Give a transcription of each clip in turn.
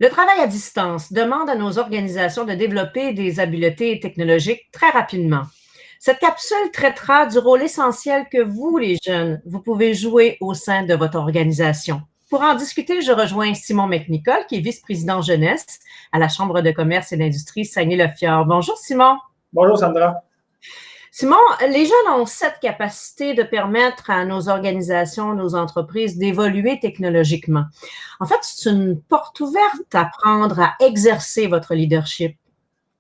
Le travail à distance demande à nos organisations de développer des habiletés technologiques très rapidement. Cette capsule traitera du rôle essentiel que vous, les jeunes, vous pouvez jouer au sein de votre organisation. Pour en discuter, je rejoins Simon McNicol, qui est vice-président jeunesse à la Chambre de commerce et d'industrie Saguenay-le-Fjord. Bonjour, Simon. Bonjour, Sandra. Simon, les jeunes ont cette capacité de permettre à nos organisations, nos entreprises d'évoluer technologiquement. En fait, c'est une porte ouverte à apprendre à exercer votre leadership.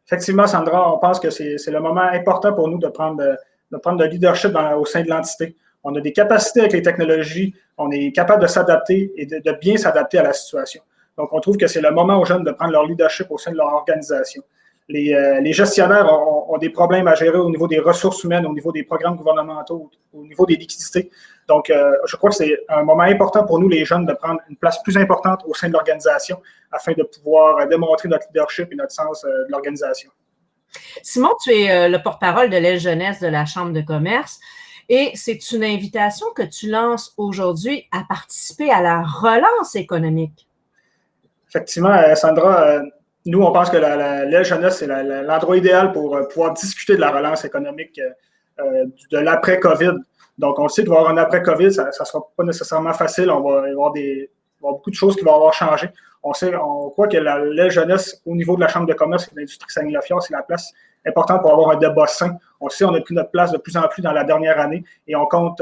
Effectivement, Sandra, on pense que c'est le moment important pour nous de prendre de leadership au sein de l'entité. On a des capacités avec les technologies, on est capable de s'adapter et de bien s'adapter à la situation. Donc, on trouve que c'est le moment aux jeunes de prendre leur leadership au sein de leur organisation. Les gestionnaires ont des problèmes à gérer au niveau des ressources humaines, au niveau des programmes gouvernementaux, au niveau des liquidités. Donc, je crois que c'est un moment important pour nous, les jeunes, de prendre une place plus importante au sein de l'organisation afin de pouvoir démontrer notre leadership et notre sens de l'organisation. Simon, tu es le porte-parole de l'aile jeunesse de la Chambre de commerce et c'est une invitation que tu lances aujourd'hui à participer à la relance économique. Effectivement, Sandra, nous, on pense que l'aile jeunesse, c'est l'endroit idéal pour pouvoir discuter de la relance économique de l'après-COVID. Donc, on sait qu'il va y avoir un après-COVID, ça ne sera pas nécessairement facile. Il va y avoir beaucoup de choses qui vont avoir changé. On croit que l'aile jeunesse, au niveau de la Chambre de commerce et de l'industrie Saguenay-le-Fjord, c'est la place importante pour avoir un débat sain. On sait qu'on a pris notre place de plus en plus dans la dernière année et on compte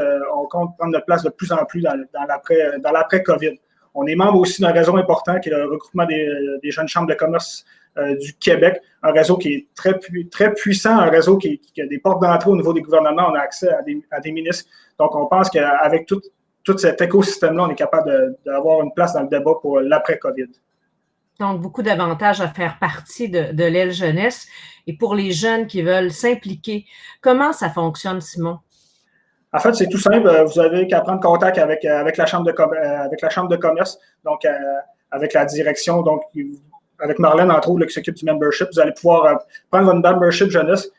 prendre notre place de plus en plus dans l'après-COVID. On est membre aussi d'un réseau important qui est le regroupement des jeunes chambres de commerce du Québec, un réseau qui est très puissant, un réseau qui a des portes d'entrée au niveau des gouvernements, on a accès à des ministres. Donc, on pense qu'avec tout cet écosystème-là, on est capable d'avoir une place dans le débat pour l'après-COVID. Donc, beaucoup d'avantages à faire partie de l'aile jeunesse. Et pour les jeunes qui veulent s'impliquer, comment ça fonctionne, Simon? En fait, c'est tout simple. Vous avez qu'à prendre contact avec la Chambre de commerce, donc avec la direction, donc avec Marlène, entre autres, qui s'occupe du membership. Vous allez pouvoir prendre votre membership jeunesse.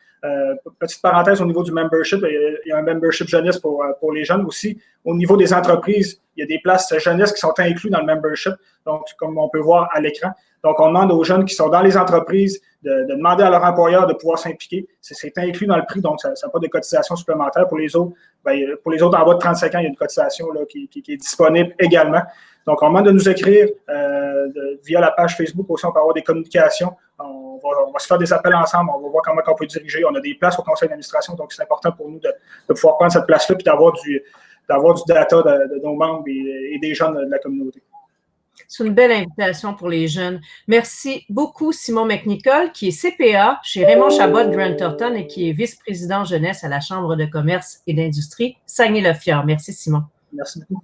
Petite parenthèse au niveau du membership, il y a un membership jeunesse pour les jeunes aussi. Au niveau des entreprises, il y a des places jeunesse qui sont incluses dans le membership, donc comme on peut voir à l'écran. Donc, on demande aux jeunes qui sont dans les entreprises de demander à leur employeur de pouvoir s'impliquer. C'est inclus dans le prix, donc ça n'a pas de cotisation supplémentaire. Pour les autres, en bas de 35 ans, il y a une cotisation là, qui est disponible également. Donc, on demande de nous écrire via la page Facebook aussi, on peut avoir des communications. On va se faire des appels ensemble, on va voir comment on peut diriger. On a des places au conseil d'administration, donc c'est important pour nous de pouvoir prendre cette place-là et d'avoir du data de nos membres et des jeunes de la communauté. C'est une belle invitation pour les jeunes. Merci beaucoup, Simon McNicol, qui est CPA chez Raymond Chabot Grant Thornton et qui est vice-président jeunesse à la Chambre de commerce et d'industrie Saguenay-le-Fjord. Merci, Simon. Merci beaucoup.